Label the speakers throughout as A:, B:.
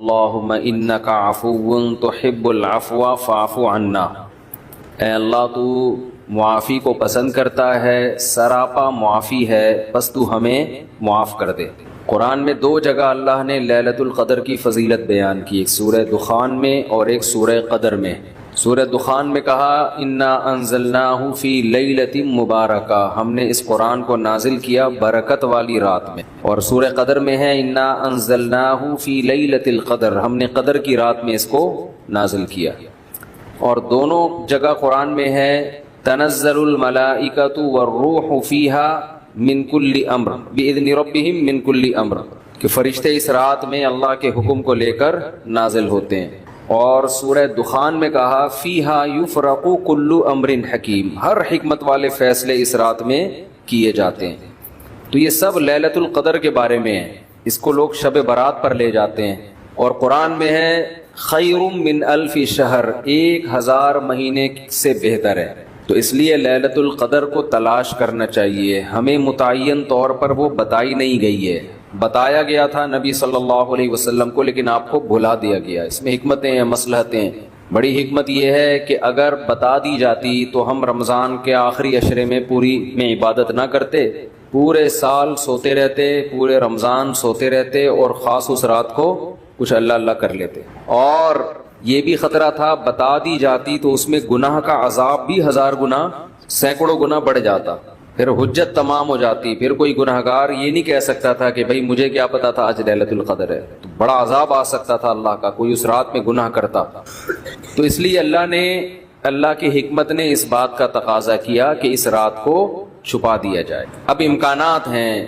A: اللہم انکا عفو تحب العفو فاعف عنا۔ اے اللہ تو معافی کو پسند کرتا ہے، سراپا معافی ہے، بس تو ہمیں معاف کر دے۔ قرآن میں دو جگہ اللہ نے لیلۃ القدر کی فضیلت بیان کی، ایک سورہ دخان میں اور ایک سورہ قدر میں۔ سورہ دخان میں کہا انا انزلناہ فی لیلۃ مبارکہ، ہم نے اس قرآن کو نازل کیا برکت والی رات میں، اور سورہ قدر میں ہے انا انزلناہ فی لیلۃ القدر، ہم نے قدر کی رات میں اس کو نازل کیا۔ اور دونوں جگہ قرآن میں ہے تنزل الملائکۃ والروح فیہا من کل امر باذن ربہم من کل امر، کہ فرشتے اس رات میں اللہ کے حکم کو لے کر نازل ہوتے ہیں۔ اور سورہ دخان میں کہا فیہا یفرق کل امر حکیم، ہر حکمت والے فیصلے اس رات میں کیے جاتے ہیں۔ تو یہ سب لیلۃ القدر کے بارے میں ہے، اس کو لوگ شب برات پر لے جاتے ہیں۔ اور قرآن میں ہے خیر من الف شہر، 1000 مہینے سے بہتر ہے۔ تو اس لیے لیلۃ القدر کو تلاش کرنا چاہیے، ہمیں متعین طور پر وہ بتائی نہیں گئی ہے، بتایا گیا تھا نبی صلی اللہ علیہ وسلم کو، لیکن آپ کو بھلا دیا گیا۔ اس میں حکمتیں ہیں، مصلحتیں۔ بڑی حکمت یہ ہے کہ اگر بتا دی جاتی تو ہم رمضان کے آخری عشرے میں پوری میں عبادت نہ کرتے، پورے سال سوتے رہتے، پورے رمضان سوتے رہتے، اور خاص اس رات کو کچھ اللہ اللہ کر لیتے۔ اور یہ بھی خطرہ تھا بتا دی جاتی تو اس میں گناہ کا عذاب بھی 1000 گنا، سینکڑوں گنا بڑھ جاتا، پھر حجت تمام ہو جاتی، پھر کوئی گناہگار یہ نہیں کہہ سکتا تھا کہ بھائی مجھے کیا پتا تھا آج لیلۃ القدر ہے، تو بڑا عذاب آ سکتا تھا اللہ کا، کوئی اس رات میں گناہ کرتا۔ تو اس لیے اللہ کی حکمت نے اس بات کا تقاضا کیا کہ اس رات کو چھپا دیا جائے۔ اب امکانات ہیں،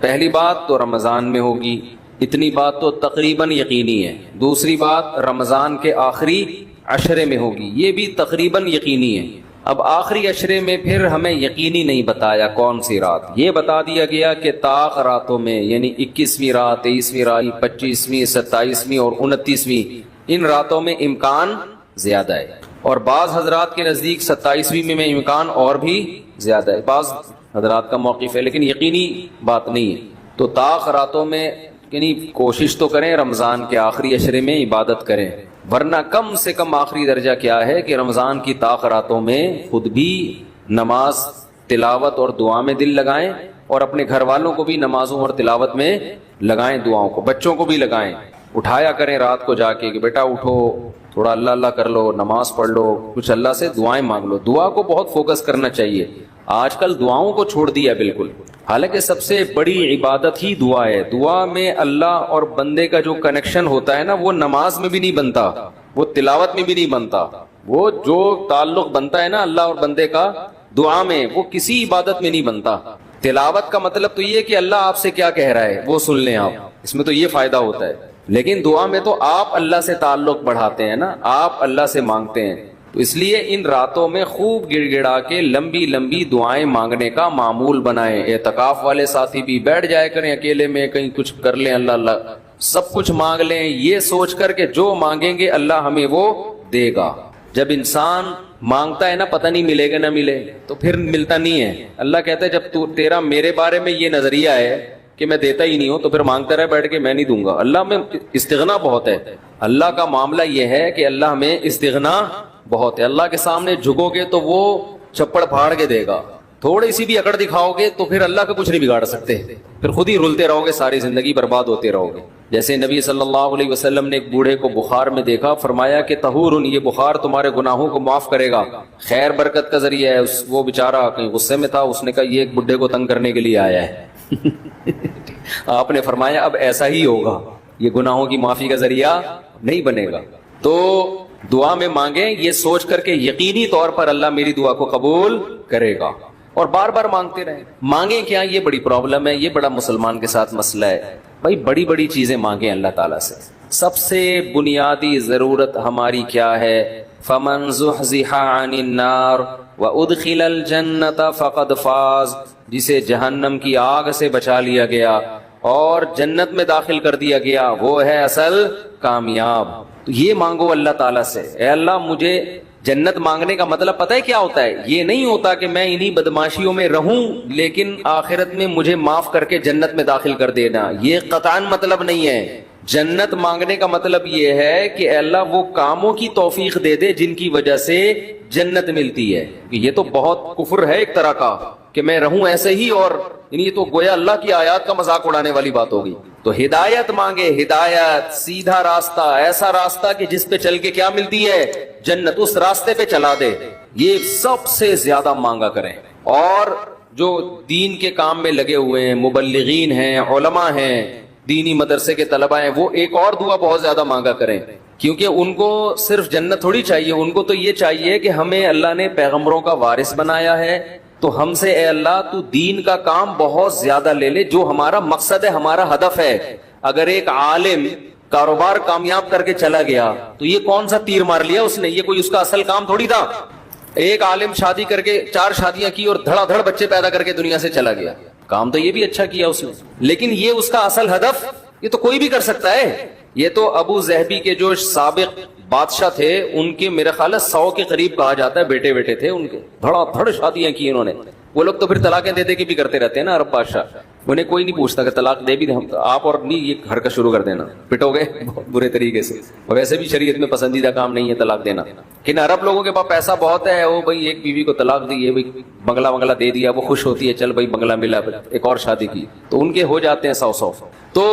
A: پہلی بات تو رمضان میں ہوگی، اتنی بات تو تقریباً یقینی ہے۔ دوسری بات رمضان کے آخری عشرے میں ہوگی، یہ بھی تقریباً یقینی ہے۔ اب آخری عشرے میں پھر ہمیں یقینی نہیں بتایا کون سی رات، یہ بتا دیا گیا کہ طاق راتوں میں، یعنی 21ویں رات، 23ویں رات، 25ویں، 27ویں اور 29ویں، ان راتوں میں امکان زیادہ ہے۔ اور بعض حضرات کے نزدیک 27ویں میں امکان اور بھی زیادہ ہے، بعض حضرات کا موقف ہے، لیکن یقینی بات نہیں ہے۔ تو طاق راتوں میں یعنی کوشش تو کریں رمضان کے آخری عشرے میں عبادت کریں، ورنہ کم سے کم آخری درجہ کیا ہے کہ رمضان کی طاق راتوں میں خود بھی نماز، تلاوت اور دعا میں دل لگائیں، اور اپنے گھر والوں کو بھی نمازوں اور تلاوت میں لگائیں، دعاؤں کو، بچوں کو بھی لگائیں، اٹھایا کریں رات کو جا کے کہ بیٹا اٹھو، تھوڑا اللہ اللہ کر لو، نماز پڑھ لو، کچھ اللہ سے دعائیں مانگ لو۔ دعا کو بہت فوکس کرنا چاہیے، آج کل دعاؤں کو چھوڑ دیا بالکل، حالانکہ سب سے بڑی عبادت ہی دعا ہے۔ دعا میں اللہ اور بندے کا جو کنیکشن ہوتا ہے نا، وہ نماز میں بھی نہیں بنتا، وہ تلاوت میں بھی نہیں بنتا، وہ جو تعلق بنتا ہے نا اللہ اور بندے کا دعا میں، وہ کسی عبادت میں نہیں بنتا۔ تلاوت کا مطلب تو یہ کہ اللہ آپ سے کیا کہہ رہا ہے وہ سن لیں آپ، اس میں تو یہ فائدہ ہوتا ہے، لیکن دعا میں تو آپ اللہ سے تعلق بڑھاتے ہیں نا، آپ اللہ سے مانگتے ہیں۔ تو اس لیے ان راتوں میں خوب گڑ گڑا کے لمبی لمبی دعائیں مانگنے کا معمول بنائیں۔ اعتکاف والے ساتھی بھی بیٹھ جائے کریں اکیلے میں، کہیں کچھ کر لیں، اللہ اللہ سب کچھ مانگ لیں، یہ سوچ کر کہ جو مانگیں گے اللہ ہمیں وہ دے گا۔ جب انسان مانگتا ہے نا پتہ نہیں ملے گا نہ ملے، تو پھر ملتا نہیں ہے۔ اللہ کہتا ہے جب تیرا میرے بارے میں یہ نظریہ ہے کہ میں دیتا ہی نہیں ہوں، تو پھر مانگتا رہے بیٹھ کے، میں نہیں دوں گا۔ اللہ میں استغنا بہت ہے، اللہ کا معاملہ یہ ہے کہ اللہ میں استغنا بہت ہے۔ اللہ کے سامنے جھکو گے تو وہ چپڑ پھاڑ کے دے گا، تھوڑی سی بھی اکڑ دکھاؤ گے تو پھر اللہ کا کچھ نہیں بگاڑ سکتے، پھر خود ہی رلتے رہو گے، ساری زندگی برباد ہوتے رہو گے۔ جیسے نبی صلی اللہ علیہ وسلم نے ایک بوڑھے کو بخار میں دیکھا، فرمایا کہ طہور، یہ بخار تمہارے گناہوں کو معاف کرے گا، خیر برکت کا ذریعہ ہے۔ وہ بیچارہ کہیں غصے میں تھا، اس نے کہا یہ ایک بڈھے کو تنگ کرنے کے لیے آیا ہے۔ آپ نے فرمایا اب ایسا ہی ہوگا، یہ گناہوں کی معافی کا ذریعہ نہیں بنے گا۔ تو دعا میں مانگیں یہ سوچ کر کے یقینی طور پر اللہ میری دعا کو قبول کرے گا، اور بار بار مانگتے رہیں۔ مانگیں کیا، یہ بڑی پرابلم ہے، یہ بڑا مسلمان کے ساتھ مسئلہ ہے۔ بھائی بڑی بڑی چیزیں مانگیں اللہ تعالیٰ سے۔ سب سے بنیادی ضرورت ہماری کیا ہے؟ فَمَنْ زُحْزِحَ عَنِ النَّارِ وَأُدْخِلَ الْجَنَّةَ فَقَدْ فَازَ، جسے جہنم کی آگ سے بچا لیا گیا اور جنت میں داخل کر دیا گیا، وہ ہے اصل کامیاب۔ تو یہ مانگو اللہ تعالیٰ سے، اے اللہ مجھے جنت مانگنے کا مطلب پتہ ہے کیا ہوتا ہے؟ یہ نہیں ہوتا کہ میں انہی بدماشیوں میں رہوں لیکن آخرت میں مجھے معاف کر کے جنت میں داخل کر دینا، یہ قطعاً مطلب نہیں ہے۔ جنت مانگنے کا مطلب یہ ہے کہ اے اللہ وہ کاموں کی توفیق دے دے جن کی وجہ سے جنت ملتی ہے. یہ تو بہت کفر ہے ایک طرح کا کہ میں رہوں ایسے ہی, اور یہ تو گویا اللہ کی آیات کا مذاق اڑانے والی بات ہوگی. تو ہدایت مانگے, ہدایت, سیدھا راستہ, ایسا راستہ کہ جس پہ چل کے کیا ملتی ہے, جنت, اس راستے پہ چلا دے. یہ سب سے زیادہ مانگا کریں. اور جو دین کے کام میں لگے ہوئے ہیں, مبلغین ہیں, علماء ہیں, دینی مدرسے کے طلبہ ہیں, وہ ایک اور دعا بہت زیادہ مانگا کریں, کیونکہ ان کو صرف جنت تھوڑی چاہیے, ان کو تو یہ چاہیے کہ ہمیں اللہ نے پیغمبروں کا وارث بنایا ہے, تو ہم سے اے اللہ تو دین کا کام بہت زیادہ لے لے, جو ہمارا مقصد ہے, ہمارا ہدف ہے. اگر ایک عالم کاروبار کامیاب کر کے چلا گیا تو یہ کون سا تیر مار لیا اس نے, یہ کوئی اس کا اصل کام تھوڑی تھا. ایک عالم شادی کر کے 4 شادیاں کی اور دھڑا دھڑ بچے پیدا کر کے دنیا سے چلا گیا, کام تو یہ بھی اچھا کیا اس نے, لیکن یہ اس کا اصل ہدف, یہ تو کوئی بھی کر سکتا ہے. یہ تو ابو ظہبی کے جو سابق بادشاہ تھے, ان کے میرے خیال ہے 100 کے قریب کہا جاتا ہے بیٹے تھے ان کے, دھڑا دھڑ شادیاں کی انہوں نے. وہ لوگ تو پھر طلاقیں دے دے کے بھی کرتے رہتے ہیں نا عرب بادشاہ, انہیں کوئی نہیں پوچھتا کہ طلاق دے بھی دیں آپ, اور نہیں یہ حرکت شروع کر دینا, پٹو گے بہت برے طریقے سے. اور ویسے بھی شریعت میں پسندیدہ کام نہیں ہے طلاق دینا, کہ عرب لوگوں کے پاس پیسہ بہت ہے, وہ بھائی ایک بیوی کو طلاق دی ہے, بھائی بنگلہ دے دیا, وہ خوش ہوتی ہے, چل بھائی بنگلہ ملا, ایک اور شادی کی, تو ان کے ہو جاتے ہیں 100. تو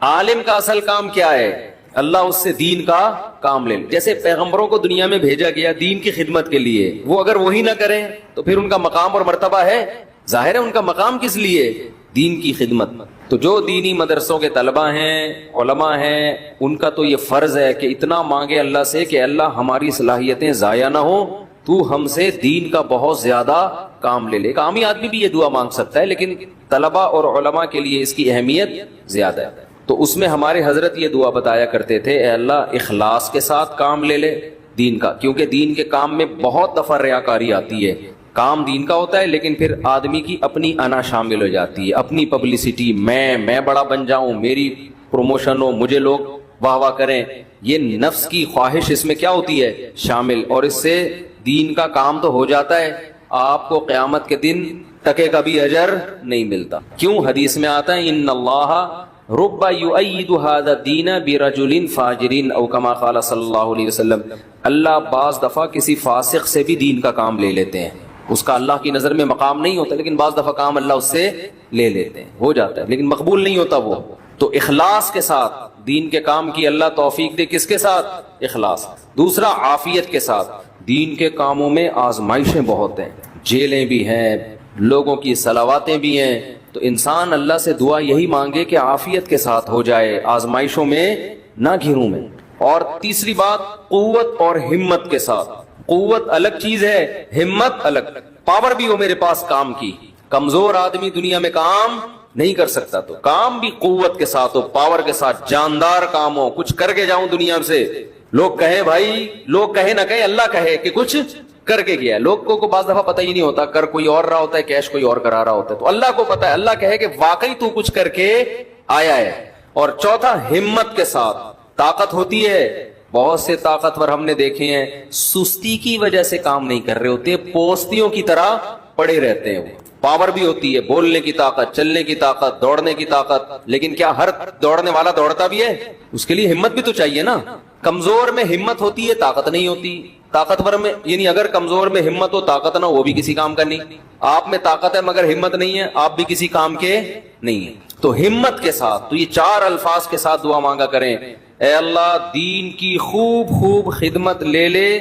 A: عالم کا اصل کام کیا ہے, اللہ اس سے دین کا کام لے. جیسے پیغمبروں کو دنیا میں بھیجا گیا دین کی خدمت کے لیے, وہ اگر وہی نہ کریں تو پھر ان کا مقام اور مرتبہ ہے, ظاہر ہے ان کا مقام کس لیے, دین کی خدمت. تو جو دینی مدرسوں کے طلبہ ہیں, علماء ہیں, ان کا تو یہ فرض ہے کہ اتنا مانگے اللہ سے کہ اللہ ہماری صلاحیتیں ضائع نہ ہوں, تو ہم سے دین کا بہت زیادہ کام لے لے. ایک عامی آدمی بھی یہ دعا مانگ سکتا ہے, لیکن طلبہ اور علماء کے لیے اس کی اہمیت زیادہ ہے. تو اس میں ہمارے حضرت یہ دعا بتایا کرتے تھے, اے اللہ اخلاص کے ساتھ کام لے لے دین کا, کیونکہ دین کے کام میں بہت دفعہ ریاکاری آتی ہے. کام دین کا ہوتا ہے, لیکن پھر آدمی کی اپنی انا شامل ہو جاتی ہے, اپنی پبلسٹی, میں بڑا بن جاؤں, میری پروموشن ہو, مجھے لوگ واہ واہ کریں, یہ نفس کی خواہش اس میں کیا ہوتی ہے شامل, اور اس سے دین کا کام تو ہو جاتا ہے, آپ کو قیامت کے دن ٹکے کا بھی اجر نہیں ملتا. کیوں, حدیث میں آتا ہے ان اللہ رب یؤید ھذا الدین برجل فاجر او کما قال صلی اللہ علیہ وسلم, اللہ بعض دفعہ کسی فاسق سے بھی دین کا کام لے لیتے ہیں, اس کا اللہ کی نظر میں مقام نہیں ہوتا, لیکن بعض دفعہ کام اللہ اس سے لے لیتے ہیں, ہو جاتا ہے, لیکن مقبول نہیں ہوتا وہ. تو اخلاص کے ساتھ دین کے کام کی اللہ توفیق دے, کس کے ساتھ, اخلاص. دوسرا عافیت کے ساتھ. دین کے کاموں میں آزمائشیں بہت ہیں, جیلیں بھی ہیں, لوگوں کی صلواتیں بھی ہیں, تو انسان اللہ سے دعا یہی مانگے کہ عافیت کے ساتھ ہو جائے, آزمائشوں میں نہ گھروں میں. اور تیسری بات, قوت اور ہمت کے ساتھ. قوت الگ چیز ہے, ہمت الگ. پاور بھی ہو میرے پاس کام کی, کمزور آدمی دنیا میں کام نہیں کر سکتا, تو کام بھی قوت کے ساتھ ہو, پاور کے ساتھ, جاندار کام ہو, کچھ کر کے جاؤں دنیا سے. لوگ کہیں بھائی, لوگ کہے نہ کہے, اللہ کہے کہ کچھ کر کے گیا. لوگوں کو بعض دفعہ پتہ ہی نہیں ہوتا, کر کوئی اور رہا ہوتا ہے, کیش کوئی اور کرا رہا ہوتا ہے, تو اللہ کو پتہ ہے, اللہ کہے کہ واقعی تو کچھ کر کے آیا ہے. اور چوتھا, ہمت کے ساتھ. طاقت ہوتی ہے, بہت سے طاقتور ہم نے دیکھے ہیں سستی کی وجہ سے کام نہیں کر رہے ہوتے, پوستیوں کی طرح پڑے رہتے ہیں. وہ پاور بھی ہوتی ہے, بولنے کی طاقت, چلنے کی طاقت, دوڑنے کی طاقت, لیکن کیا ہر دوڑنے والا دوڑتا بھی ہے, اس کے لیے ہمت بھی تو چاہیے نا. کمزور میں ہمت ہوتی ہے, طاقت نہیں ہوتی. طاقتور میں, یعنی اگر کمزور میں ہمت ہو, طاقت نہ ہو, وہ بھی کسی کام کا نہیں. آپ میں طاقت ہے مگر ہمت نہیں ہے, آپ بھی کسی کام کے نہیں ہیں. تو ہمت کے ساتھ, تو یہ 4 الفاظ کے ساتھ دعا مانگا کریں, اے اللہ دین کی خوب خدمت لے لے,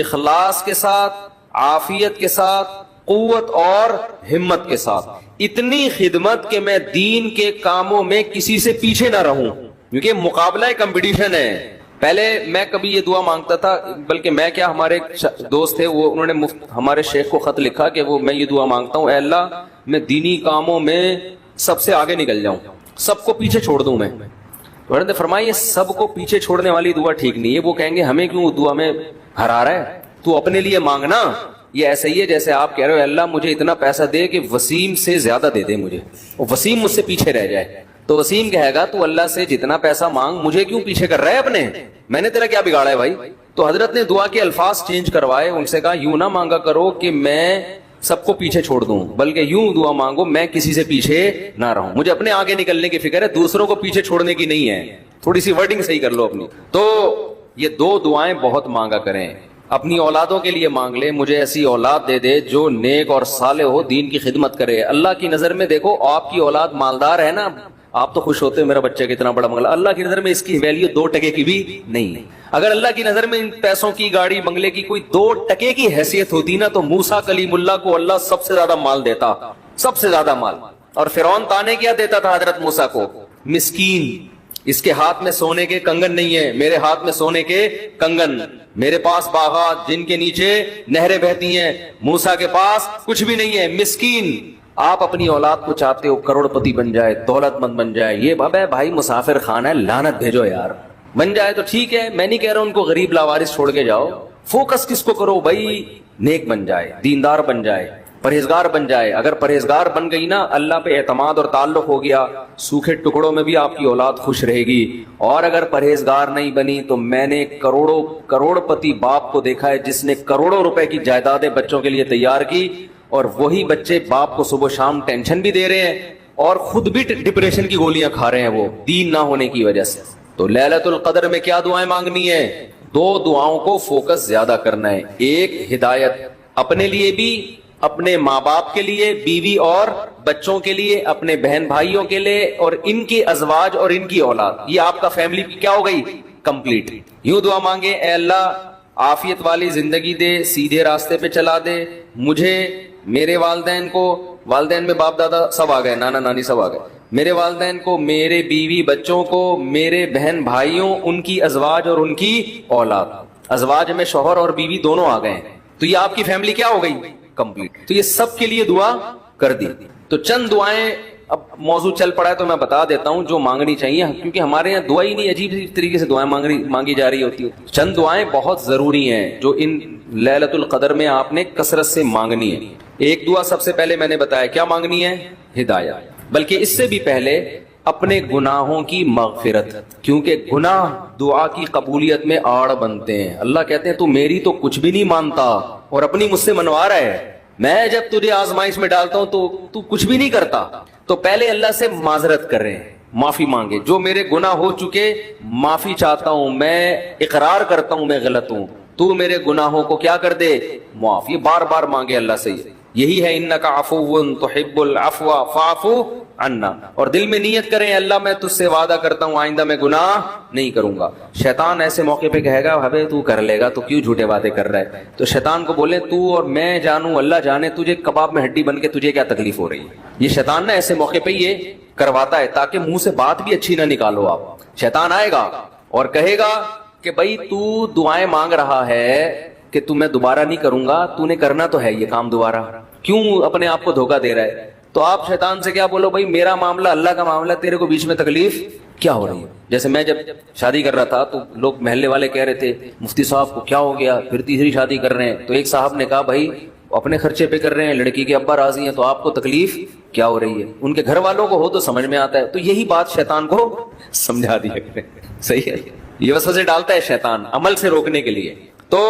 A: اخلاص کے ساتھ, عافیت کے ساتھ, قوت اور ہمت کے ساتھ. اتنی خدمت کہ میں دین کے کاموں میں کسی سے پیچھے نہ رہوں, کیونکہ مقابلہ کمپٹیشن ہے. پہلے میں کبھی یہ دعا مانگتا تھا, بلکہ میں کیا, ہمارے دوست تھے, وہ انہوں نے ہمارے شیخ کو خط لکھا کہ میں یہ دعا مانگتا ہوں, اے اللہ میں دینی کاموں میں سب سے آگے نکل جاؤں, سب کو پیچھے چھوڑ دوں میں. انہوں نے فرمایا یہ سب کو پیچھے چھوڑنے والی دعا ٹھیک نہیں ہے. وہ کہیں گے ہمیں کیوں دعا میں ہرا رہا ہے, تو اپنے لیے مانگنا. یہ ایسا ہی ہے جیسے آپ کہہ رہے ہو, اللہ مجھے اتنا پیسہ دے کہ وسیم سے زیادہ دے دے مجھے, اور وسیم مجھ سے پیچھے رہ جائے. تو وسیم کہے گا تو اللہ سے جتنا پیسہ مانگ, مجھے کیوں پیچھے کر رہا ہے اپنے, میں نے تیرا کیا بگاڑا ہے بھائی. تو حضرت نے دعا کے الفاظ چینج کروائے, ان سے کہا یوں نہ مانگا کرو کہ میں سب کو پیچھے چھوڑ دوں، بلکہ یوں دعا مانگو میں کسی سے پیچھے نہ رہوں، مجھے اپنے آگے نکلنے کی فکر ہے، دوسروں کو پیچھے چھوڑنے کی نہیں ہے۔ تھوڑی سی ورڈنگ صحیح کر لو اپنی۔ تو یہ دو دعائیں بہت مانگا کریں، اپنی اولادوں کے لیے مانگ لے، مجھے ایسی اولاد دے دے جو نیک اور صالح ہو، دین کی خدمت کرے۔ اللہ کی نظر میں دیکھو، آپ کی اولاد مالدار ہے نا، آپ تو خوش ہوتے ہیں میرا بچہ کتنا بڑا بنگلہ، اللہ کی نظر میں اس کی ویلیو 2 ٹکے کی بھی نہیں ہے۔ اگر اللہ کی نظر میں ان پیسوں کی، گاڑی بنگلے کی کوئی 2 ٹکے کی حیثیت ہوتی نا، تو موسیٰ کلیم اللہ کو اللہ سب سے زیادہ مال دیتا، سب سے زیادہ مال۔ اور فرعون تانے کیا دیتا تھا حضرت موسیٰ کو؟ مسکین، اس کے ہاتھ میں سونے کے کنگن نہیں ہے، میرے ہاتھ میں سونے کے کنگن، میرے پاس باغات جن کے نیچے نہریں بہتی ہیں، موسیٰ کے پاس کچھ بھی نہیں ہے، مسکین۔ آپ اپنی اولاد کو چاہتے ہو کروڑ پتی بن جائے، دولت مند بن جائے، یہ بابا بھائی مسافر خانہ ہے، لعنت بھیجو یار، بن جائے تو ٹھیک ہے، میں نہیں کہہ رہا ان کو غریب لاوارث چھوڑ کے جاؤ، فوکس کس کو کرو بھائی؟ نیک بن جائے، دیندار بن جائے، پرہیزگار بن جائے۔ اگر پرہیزگار بن گئی نا، اللہ پہ اعتماد اور تعلق ہو گیا، سوکھے ٹکڑوں میں بھی آپ کی اولاد خوش رہے گی۔ اور اگر پرہیزگار نہیں بنی تو میں نے کروڑ پتی باپ کو دیکھا ہے جس نے کروڑوں روپے کی جائیدادیں بچوں کے لیے تیار کی، اور وہی بچے باپ کو صبح شام ٹینشن بھی دے رہے ہیں اور خود بھی ڈپریشن کی گولیاں کھا رہے ہیں، وہ دین نہ ہونے کی وجہ سے۔ تو لیلۃ القدر میں کیا دعائیں مانگنی ہے؟ 2 دعاؤں کو فوکس زیادہ کرنا ہے۔ ایک ہدایت اپنے لیے بھی، اپنے ماں باپ کے لیے، بیوی اور بچوں کے لیے، اپنے بہن بھائیوں کے لیے، اور ان کی ازواج اور ان کی اولاد، یہ آپ کا فیملی کیا ہو گئی؟ کمپلیٹ۔ یوں دعا مانگے، اے اللہ عافیت والی زندگی دے، سیدھے راستے پہ چلا دے مجھے، میرے والدین کو، والدین میں باپ دادا سب آ گئے، نانا نانی سب آ گئے، میرے والدین کو، میرے بیوی بچوں کو، میرے بہن بھائیوں، ان کی ازواج اور ان کی اولاد۔ ازواج میں شوہر اور بیوی دونوں آ گئے ہیں، تو یہ آپ کی فیملی کیا ہو گئی؟ کمپلیٹ۔ تو یہ سب کے لیے دعا کر دی۔ تو چند دعائیں، اب موضوع چل پڑا ہے تو میں بتا دیتا ہوں جو مانگنی چاہیے، کیونکہ ہمارے یہاں دعا ہی نہیں، عجیب طریقے سے دعائیں مانگی جا رہی ہوتی ہے۔ چند دعائیں بہت ضروری ہیں جو ان لیلۃ القدر میں آپ نے کثرت سے مانگنی ہے۔ ایک دعا سب سے پہلے میں نے بتایا کیا مانگنی ہے؟ ہدایت، بلکہ اس سے بھی پہلے اپنے گناہوں کی مغفرت، کیونکہ گناہ دعا کی قبولیت میں آڑ بنتے ہیں۔ اللہ کہتے ہیں تو میری تو کچھ بھی نہیں مانتا اور اپنی مجھ سے منوا رہا ہے، میں جب تجھے آزمائش میں ڈالتا ہوں تو کچھ بھی نہیں کرتا۔ تو پہلے اللہ سے معذرت کر رہے ہیں، معافی مانگے، جو میرے گناہ ہو چکے معافی چاہتا ہوں، میں اقرار کرتا ہوں میں غلط ہوں، تو میرے گناہوں کو کیا کر دے؟ معاف۔ یہ بار بار مانگے اللہ سے، یہی ہے انک عفو تحب العفو فاعف عنا، اور دل میں نیت کریں اللہ میں تجھ سے وعدہ کرتا ہوں آئندہ میں گناہ نہیں کروں گا۔ شیطان ایسے موقع پہ کہے گا ابے تو کر لے گا، تو کیوں جھوٹے وعدے کر رہا ہے؟ تو شیطان کو بولے تو اور میں جانوں اللہ جانے تجھے کباب میں ہڈی بن کے تجھے کیا تکلیف ہو رہی ہے۔ یہ شیطان نا ایسے موقع پہ یہ کرواتا ہے تاکہ منہ سے بات بھی اچھی نہ نکالو آپ۔ شیطان آئے گا اور کہے گا کہ بھائی تو دعائیں مانگ رہا ہے کہ تو میں دوبارہ نہیں کروں گا، تو نے کرنا تو ہے یہ کام دوبارہ، کیوں اپنے آپ کو دھوکہ دے رہا ہے؟ تو آپ شیطان سے کیا بولو، بھائی میرا معاملہ اللہ کا معاملہ، تیرے کو بیچ میں تکلیف کیا ہو رہی ہے؟ جیسے میں جب شادی کر رہا تھا تو لوگ محلے والے کہہ رہے تھے مفتی صاحب کو کیا ہو گیا، پھر تیسری شادی کر رہے ہیں۔ تو ایک صاحب نے کہا بھائی اپنے خرچے پہ کر رہے ہیں، لڑکی کے ابا راضی ہیں، تو آپ کو تکلیف کیا ہو رہی ہے؟ ان کے گھر والوں کو ہو تو سمجھ میں آتا ہے۔ تو یہی بات شیطان کو سمجھا دیا کرے، صحیح ہے، یہ وسوسے ڈالتا ہے شیطان عمل سے روکنے کے لیے۔ تو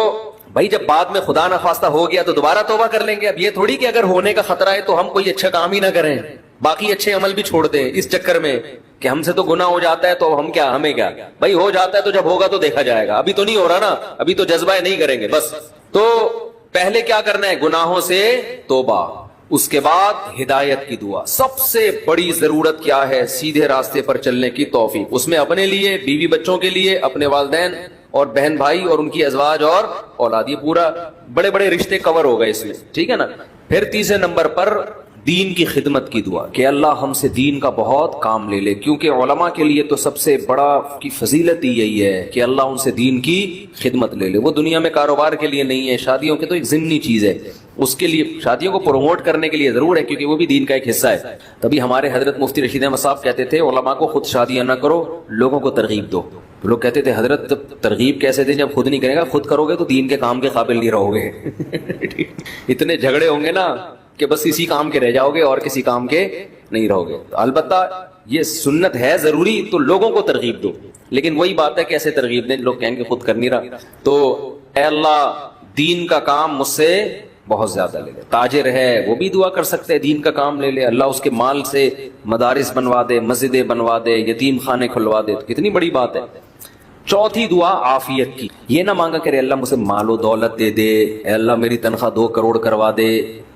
A: بھائی جب بعد میں خدا نخواستہ ہو گیا تو دوبارہ توبہ کر لیں گے۔ اب یہ تھوڑی کہ اگر ہونے کا خطرہ ہے تو ہم کوئی اچھا کام ہی نہ کریں، باقی اچھے عمل بھی چھوڑ دیں اس چکر میں کہ ہم سے تو گناہ ہو جاتا ہے تو ہم کیا، ہمیں کیا بھائی، ہو جاتا ہے تو جب ہوگا تو دیکھا جائے گا، ابھی تو نہیں ہو رہا نا، ابھی تو جذبہ نہیں کریں گے بس۔ تو پہلے کیا کرنا ہے؟ گناہوں سے توبہ، اس کے بعد ہدایت کی دعا۔ سب سے بڑی ضرورت کیا ہے؟ سیدھے راستے پر چلنے کی توفیق، اس میں اپنے لیے، بیوی بچوں کے لیے، اپنے والدین اور بہن بھائی اور ان کی ازواج اور اولاد، یہ پورا بڑے بڑے رشتے کور ہو گئے اس میں، ٹھیک ہے نا۔ پھر تیسرے نمبر پر دین کی خدمت کی دعا کہ اللہ ہم سے دین کا بہت کام لے لے، کیونکہ علماء کے لیے تو سب سے بڑا کی فضیلت ہی یہی ہے کہ اللہ ان سے دین کی خدمت لے لے۔ وہ دنیا میں کاروبار کے لیے نہیں ہے، شادیوں کے تو ایک ضمنی چیز ہے، اس کے لیے شادیوں کو پروموٹ کرنے کے لیے ضرور ہے کیونکہ وہ بھی دین کا ایک حصہ ہے۔ تبھی ہمارے حضرت مفتی رشید احمد صاحب کہتے تھے علماء کو خود شادیاں نہ کرو، لوگوں کو ترغیب دو۔ لوگ کہتے تھے حضرت ترغیب کیسے دیں جب خود نہیں کرے گا، خود کرو گے تو دین کے کام کے قابل نہیں رہو گے۔ اتنے جھگڑے ہوں گے نا کہ بس اسی کام کے رہ جاؤ گے اور کسی کام کے نہیں رہو گے۔ البتہ یہ سنت ہے ضروری تو لوگوں کو ترغیب دو، لیکن وہی بات ہے کہ ایسے ترغیب دیں لوگ کہیں گے خود کر نہیں رہا۔ تو اے اللہ دین کا کام مجھ سے بہت زیادہ لے لے. تاجر ہے وہ بھی دعا کر سکتے ہیں, دین کا کام لے لے, اللہ اس کے مال سے مدارس بنوا دے, مسجدیں بنوا دے, یتیم خانے کھلوا دے, تو کتنی بڑی بات ہے. چوتھی دعا عافیت کی. یہ نہ مانگا کرے اللہ مجھے مال و دولت دے دے, اے اللہ میری تنخواہ 2 کروڑ کروا دے.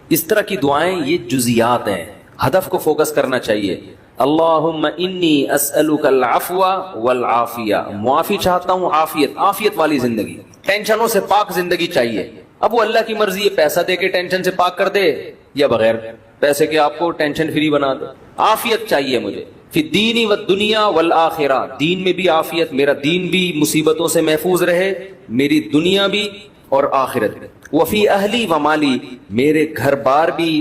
A: اس طرح کی دعائیں یہ جزیات ہیں, ہدف کو فوکس کرنا چاہیے. اللہم انی اسألک العفو والعافیہ, معافی چاہتا ہوں, عافیت, عافیت والی زندگی, ٹینشنوں سے پاک زندگی چاہیے. اب وہ اللہ کی مرضی ہے, پیسہ دے کے ٹینشن سے پاک کر دے یا بغیر پیسے کے آپ کو ٹینشن فری بنا دے. عافیت چاہیے مجھے فی الدین والدنیا والآخرہ, دین میں بھی عافیت, میرا دین بھی مصیبتوں سے محفوظ رہے, میری دنیا بھی اور آخرت بھی. وفی اہلی و مالی, میرے گھر بار بھی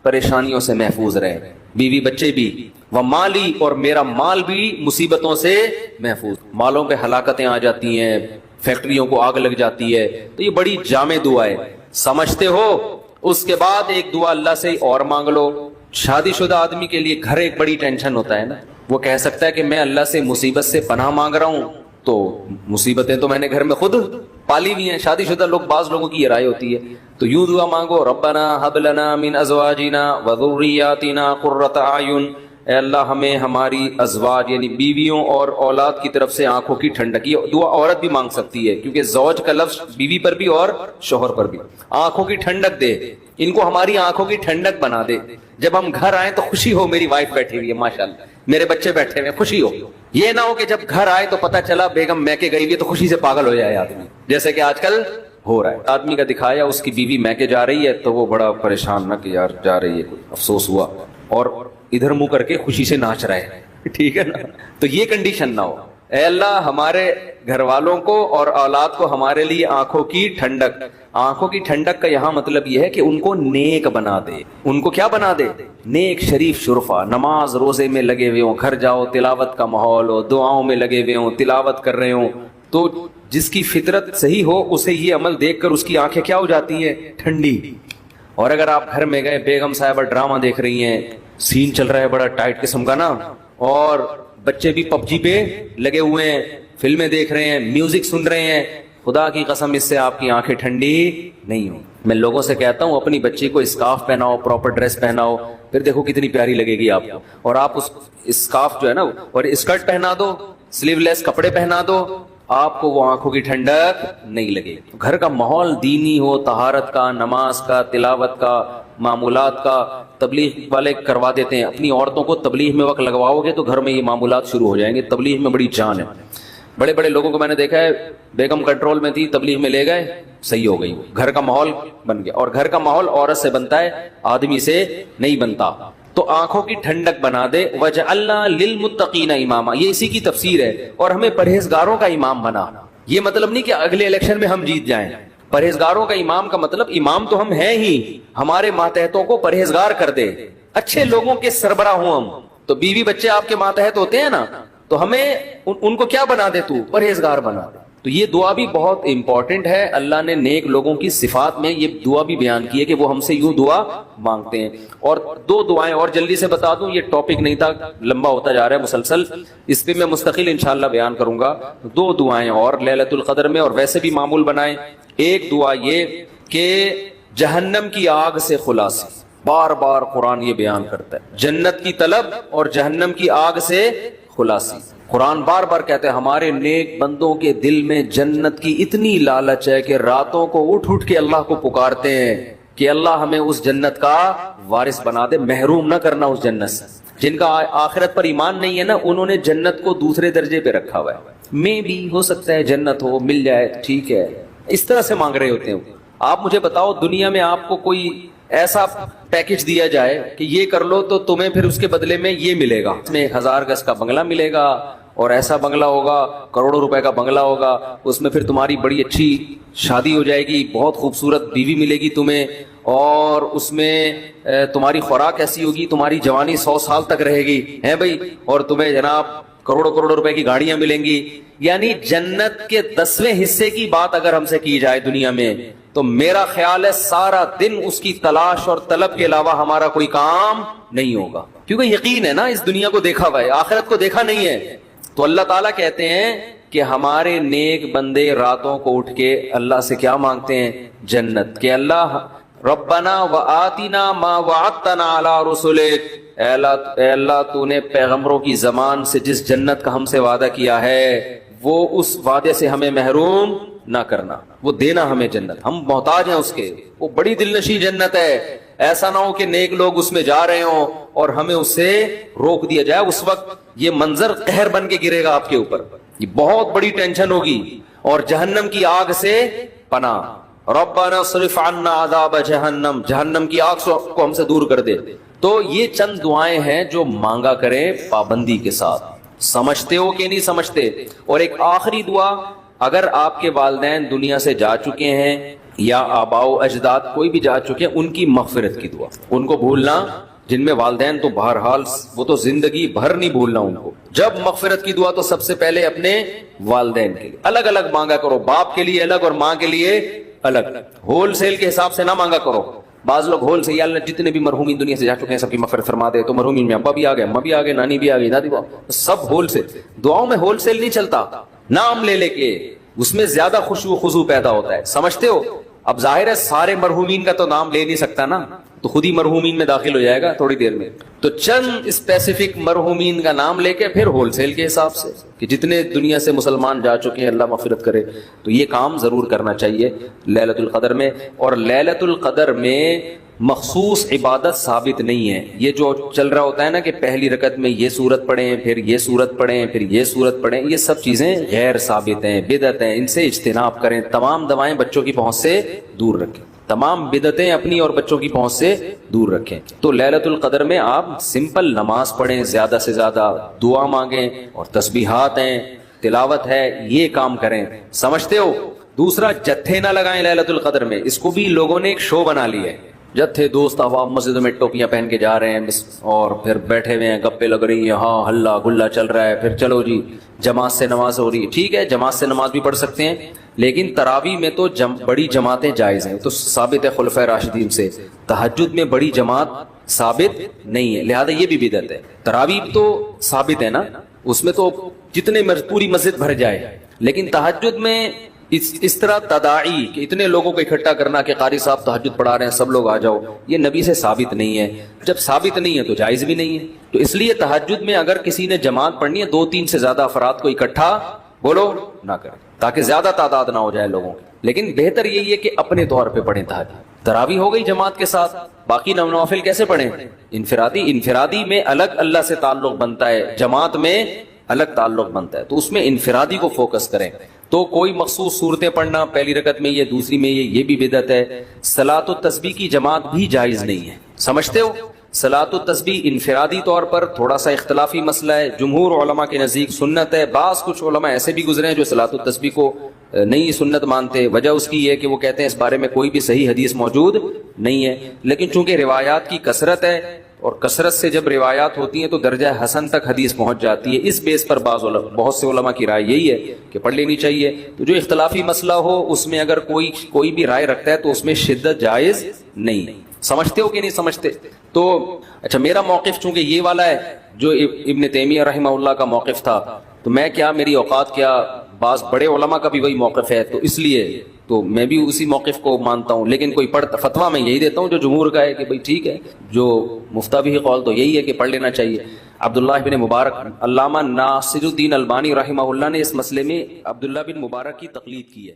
A: پریشانیوں سے محفوظ رہے, بیوی بچے بھی, و مالی, اور میرا مال بھی مصیبتوں سے محفوظ. مالوں پہ ہلاکتیں آ جاتی ہیں, فیکٹریوں کو آگ لگ جاتی ہے, تو یہ بڑی جامع دعا ہے, سمجھتے ہو. اس کے بعد ایک دعا اللہ سے اور مانگ لو. شادی شدہ آدمی کے لیے گھر ایک بڑی ٹینشن ہوتا ہے نا, وہ کہہ سکتا ہے کہ میں اللہ سے مصیبت سے پناہ مانگ رہا ہوں, تو مصیبتیں تو میں نے گھر میں خود پالی ہوئی ہیں. شادی شدہ لوگ, بعض لوگوں کی یہ رائے ہوتی ہے, تو یوں دعا مانگو, ربنا ہب لنا من ازواجنا وذریاتنا قرۃ اعین, اے اللہ ہمیں ہماری ازواج یعنی بیویوں اور اولاد کی طرف سے آنکھوں کی ٹھنڈک. یہ دعا عورت بھی مانگ سکتی ہے, کیونکہ زوج کا لفظ بیوی پر بھی اور شوہر پر بھی. آنکھوں کی ٹھنڈک دے, ان کو ہماری آنکھوں کی ٹھنڈک بنا دے. جب ہم گھر آئیں تو خوشی ہو, میری وائف بیٹھی ہوئی ہے ماشاءاللہ, میرے بچے بیٹھے ہوئے, خوشی ہو. یہ نہ ہو کہ جب گھر آئے تو پتہ چلا بیگم میکے گئی ہوئی ہے تو خوشی سے پاگل ہو جائے آدمی, جیسے کہ آج کل ہو رہا ہے. آدمی کا دکھایا اس کی بیوی میکے جا رہی ہے تو وہ بڑا پریشان نہ کہ یار جا رہی ہے, کوئی افسوس ہوا, اور ادھر منہ کر کے خوشی سے ناچ رہے ہیں. ٹھیک ہے نا, تو یہ کنڈیشن نہ ہو. اے اللہ ہمارے گھر والوں کو اور اولاد کو ہمارے لیے آنکھوں کی ٹھنڈک. آنکھوں کی ٹھنڈک کا یہاں مطلب یہ ہے کہ ان کو نیک بنا دے. ان کو کیا بنا دے؟ نیک, شریف, شرفا. نماز روزے میں لگے ہوئے ہوں, گھر جاؤ تلاوت کا ماحول ہو, دعاؤں میں لگے ہوئے ہوں, تلاوت کر رہے ہوں, تو جس کی فطرت صحیح ہو اسے یہ عمل دیکھ کر اس کی آنکھیں کیا ہو جاتی ہیں؟ ٹھنڈی. اور اگر آپ گھر میں گئے, بیگم صاحبہ ڈرامہ دیکھ رہی ہیں, سین چل رہا ہے بڑا ٹائٹ قسم کا نا, اور بچے بھی پب جی پہ لگے ہوئے ہیں, فلمیں دیکھ رہے ہیں, میوزک سن رہے ہیں, خدا کی قسم اس سے آپ کی آنکھیں ٹھنڈی نہیں ہوں. میں لوگوں سے کہتا ہوں اپنی بچی کو اسکارف پہناؤ, پراپر ڈریس پہناؤ, پھر دیکھو کتنی پیاری لگے گی آپ کو. اور آپ اس اسکارف جو ہے نا, اور اسکرٹ پہنا دو, سلیو لیس کپڑے پہنا دو, آپ کو وہ آنکھوں کی ٹھنڈک نہیں لگے گی. گھر کا ماحول دینی ہو, طہارت کا, نماز کا, تلاوت کا, معمولات کا. تبلیغ والے کروا دیتے ہیں, اپنی عورتوں کو تبلیغ میں وقت لگواؤ گے تو گھر میں یہ معمولات شروع ہو جائیں گے. تبلیغ میں بڑی جان ہے. بڑے بڑے لوگوں کو میں نے دیکھا ہے, بیگم کنٹرول میں تھی, تبلیغ میں لے گئے, صحیح ہو گئی, گھر کا ماحول بن گیا. اور گھر کا ماحول عورت سے بنتا ہے, آدمی سے نہیں بنتا. تو آنکھوں کی ٹھنڈک بنا دے. وَجَعَلْنَا لِلْمُتَّقِينَ إِمَامًا, یہ اسی کی تفسیر ہے. اور ہمیں پرہیزگاروں کا امام بنا. یہ مطلب نہیں کہ اگلے الیکشن میں ہم جیت جائیں. پرہیزگاروں کا امام کا مطلب امام تو ہم ہیں ہی, ہمارے ماتحتوں کو پرہیزگار کر دے, اچھے لوگوں کے سربراہ ہوں ہم. تو بیوی بچے آپ کے ماتحت ہوتے ہیں نا, تو ہمیں ان کو کیا بنا دے, تو پرہیزگار بنا دے. تو یہ دعا بھی بہت امپورٹنٹ ہے. اللہ نے نیک لوگوں کی صفات میں یہ دعا بھی بیان کی ہے کہ وہ ہم سے یوں دعا مانگتے ہیں. اور 2 دعائیں اور جلدی سے بتا دوں, یہ ٹاپک نہیں تھا, لمبا ہوتا جا رہا ہے مسلسل, اس پہ میں مستقل انشاءاللہ بیان کروں گا. 2 دعائیں اور لیلۃ القدر میں, اور ویسے بھی معمول بنائیں. ایک دعا یہ کہ جہنم کی آگ سے خلاصی, بار بار قرآن یہ بیان کرتا ہے, جنت کی طلب اور جہنم کی آگ سے خلاصی. قرآن بار بار کہتے ہیں ہمارے نیک بندوں کے دل میں جنت کی اتنی لالچ ہے کہ راتوں کو اٹھ کے اللہ کو پکارتے ہیں کہ اللہ ہمیں اس جنت کا وارث بنا دے, محروم نہ کرنا اس جنت سے. جن کا آخرت پر ایمان نہیں ہے نا, انہوں نے جنت کو دوسرے درجے پہ رکھا ہوا ہے. میں بھی ہو سکتا ہے جنت ہو, مل جائے ٹھیک ہے, اس طرح سے مانگ رہے ہوتے ہیں. آپ مجھے بتاؤ, دنیا میں آپ کو کوئی ایسا پیکج دیا جائے کہ یہ کر لو تو تمہیں پھر اس کے بدلے میں یہ ملے گا, اس میں 1000 گز کا بنگلہ ملے گا, اور ایسا بنگلہ ہوگا, کروڑوں روپے کا بنگلہ ہوگا, اس میں پھر تمہاری بڑی اچھی شادی ہو جائے گی, بہت خوبصورت بیوی ملے گی تمہیں, اور اس میں تمہاری خوراک ایسی ہوگی, تمہاری جوانی 100 سال تک رہے گی, ہے بھائی, اور تمہیں جناب کروڑوں روپے کی گاڑیاں ملیں گی. یعنی جنت کے 10ویں حصے کی بات اگر ہم سے کی جائے دنیا میں, تو میرا خیال ہے سارا دن اس کی تلاش اور طلب کے علاوہ ہمارا کوئی کام نہیں ہوگا, کیونکہ یقین ہے نا اس دنیا کو دیکھا ہوا ہے, آخرت کو دیکھا نہیں ہے. تو اللہ تعالیٰ کہتے ہیں کہ ہمارے نیک بندے راتوں کو اٹھ کے اللہ سے کیا مانگتے ہیں؟ جنت. کہ اللہ ربنا وآتنا ما وعدتنا علی رسلک، اے اللہ تو نے پیغمبروں کی زبان سے جس جنت کا ہم سے وعدہ کیا ہے وہ اس وعدے سے ہمیں محروم نہ کرنا، وہ دینا ہمیں جنت، ہم محتاج ہیں اس کے، وہ بڑی دل نشیں جنت ہے، ایسا نہ ہو کہ نیک لوگ اس میں جا رہے ہوں اور ہمیں اس سے روک دیا جائے، اس وقت یہ منظر قہر بن کے گرے گا آپ کے اوپر، یہ بہت بڑی ٹینشن ہوگی، اور جہنم کی آگ سے پناہ، ربنا صرف عنا عذاب جہنم، جہنم کی آگ کو ہم سے دور کر دے۔ تو یہ چند دعائیں ہیں جو مانگا کریں پابندی کے ساتھ، سمجھتے ہو کہ نہیں سمجھتے؟ اور ایک آخری دعا، اگر آپ کے والدین دنیا سے جا چکے ہیں یا آباء و اجداد کوئی بھی جا چکے ہیں، ان کی مغفرت کی دعا، ان کو بھولنا، جن میں والدین تو بہرحال وہ تو زندگی بھر نہیں بھولنا ان کو، جب مغفرت کی دعا تو سب سے پہلے اپنے والدین کے لیے الگ الگ مانگا کرو، باپ کے لیے الگ اور ماں کے لیے الگ، ہول سیل کے حساب سے نہ مانگا کرو۔ بعض لوگ ہول سے، یا اللہ جتنے بھی مرحومین دنیا سے جا چکے ہیں سب کی مغفرت فرما دے، تو مرحومین میں ابا بھی آ گئے، اماں بھی آ گئے، نانی بھی آ گئی، دادی بھی، سب ہول سیل۔ دعاؤں میں ہول سیل نہیں چلتا، نام لے لے کے اس میں زیادہ خشوع و خضوع پیدا ہوتا ہے، سمجھتے ہو؟ اب ظاہر ہے سارے مرحومین کا تو نام لے نہیں سکتا نا، تو خود ہی مرحومین میں داخل ہو جائے گا تھوڑی دیر میں، تو چند اسپیسیفک مرحومین کا نام لے کے پھر ہول سیل کے حساب سے کہ جتنے دنیا سے مسلمان جا چکے ہیں اللہ مغفرت کرے، تو یہ کام ضرور کرنا چاہیے لیلۃ القدر میں۔ اور لیلۃ القدر میں مخصوص عبادت ثابت نہیں ہے، یہ جو چل رہا ہوتا ہے نا کہ پہلی رکعت میں یہ سورت پڑھیں، پھر یہ سورت پڑھیں، پھر یہ سورت پڑھیں، یہ سب چیزیں غیر ثابت ہیں، بدعت ہیں، ان سے اجتناب کریں، تمام دوائیں بچوں کی پہنچ سے دور رکھیں، تمام بدعتیں اپنی اور بچوں کی پہنچ سے دور رکھیں۔ تو لیلۃ القدر میں آپ سمپل نماز پڑھیں، زیادہ سے زیادہ دعا مانگیں، اور تسبیحات ہیں، تلاوت ہے، یہ کام کریں، سمجھتے ہو؟ دوسرا، جتھے نہ لگائیں لیلۃ القدر میں، اس کو بھی لوگوں نے ایک شو بنا لی ہے، جتھے دوست احباب مسجدوں میں ٹوپیاں پہن کے جا رہے ہیں اور پھر بیٹھے ہوئے ہیں، گپے لگ رہی ہیں، ہاں ہلا گلا چل رہا ہے، پھر چلو جی جماعت سے نماز ہو رہی ہے، ٹھیک ہے جماعت سے نماز بھی پڑھ سکتے ہیں، لیکن تراویح میں تو بڑی جماعتیں جائز ہیں، تو ثابت ہے خلفائے راشدین سے، تہجد میں بڑی جماعت ثابت نہیں ہے، لہذا یہ بھی بدعت ہے۔ تراویح تو ثابت ہے نا، اس میں تو جتنے پوری مسجد بھر جائے، لیکن تہجد میں اس طرح تداعی کہ اتنے لوگوں کو اکٹھا کرنا کہ قاری صاحب تہجد پڑھا رہے ہیں سب لوگ آ جاؤ، یہ نبی سے ثابت نہیں ہے، جب ثابت نہیں ہے تو جائز بھی نہیں ہے۔ تو اس لیے تہجد میں اگر کسی نے جماعت پڑھنی ہے، 2-3 سے زیادہ افراد کو اکٹھا بولو نہ کریں، تاکہ زیادہ تعداد نہ ہو جائے لوگوں کی، لیکن بہتر یہی ہے کہ اپنے طور پہ پڑھیں تہجد۔ تراویح ہو گئی جماعت کے ساتھ، باقی نوافل کیسے پڑھیں؟ انفرادی میں الگ اللہ سے تعلق بنتا ہے، جماعت میں الگ تعلق بنتا ہے، تو اس میں انفرادی کو فوکس کریں۔ تو کوئی مخصوص صورتیں پڑھنا، پہلی رکعت میں یہ، دوسری میں یہ بھی بدعت ہے۔ صلاۃ التسبیح کی جماعت بھی جائز نہیں ہے، سمجھتے ہو؟ صلاۃ التسبیح انفرادی طور پر تھوڑا سا اختلافی مسئلہ ہے، جمہور علماء کے نزدیک سنت ہے، بعض کچھ علماء ایسے بھی گزرے ہیں جو صلاۃ التسبیح کو نہیں سنت مانتے، وجہ اس کی یہ ہے کہ وہ کہتے ہیں اس بارے میں کوئی بھی صحیح حدیث موجود نہیں ہے، لیکن چونکہ روایات کی کثرت ہے، اور کثرت سے جب روایات ہوتی ہیں تو درجہ حسن تک حدیث پہنچ جاتی ہے، اس بیس پر بہت سے علماء کی رائے یہی ہے کہ پڑھ لینی چاہیے۔ تو جو اختلافی مسئلہ ہو اس میں اگر کوئی بھی رائے رکھتا ہے تو اس میں شدت جائز نہیں، سمجھتے ہو کہ نہیں سمجھتے؟ تو اچھا، میرا موقف چونکہ یہ والا ہے جو ابن تیمیہ رحمہ اللہ کا موقف تھا، تو میں کیا، میری اوقات کیا، بعض بڑے علماء کا بھی وہی موقف ہے، تو اس لیے تو میں بھی اسی موقف کو مانتا ہوں، لیکن کوئی فتویٰ میں یہی دیتا ہوں جو جمہور کا ہے کہ بھئی ٹھیک ہے، جو مفتہ بھی قول تو یہی ہے کہ پڑھ لینا چاہیے۔ عبداللہ بن مبارک، علامہ ناصر الدین البانی رحمہ اللہ نے اس مسئلے میں عبداللہ بن مبارک کی تقلید کی ہے۔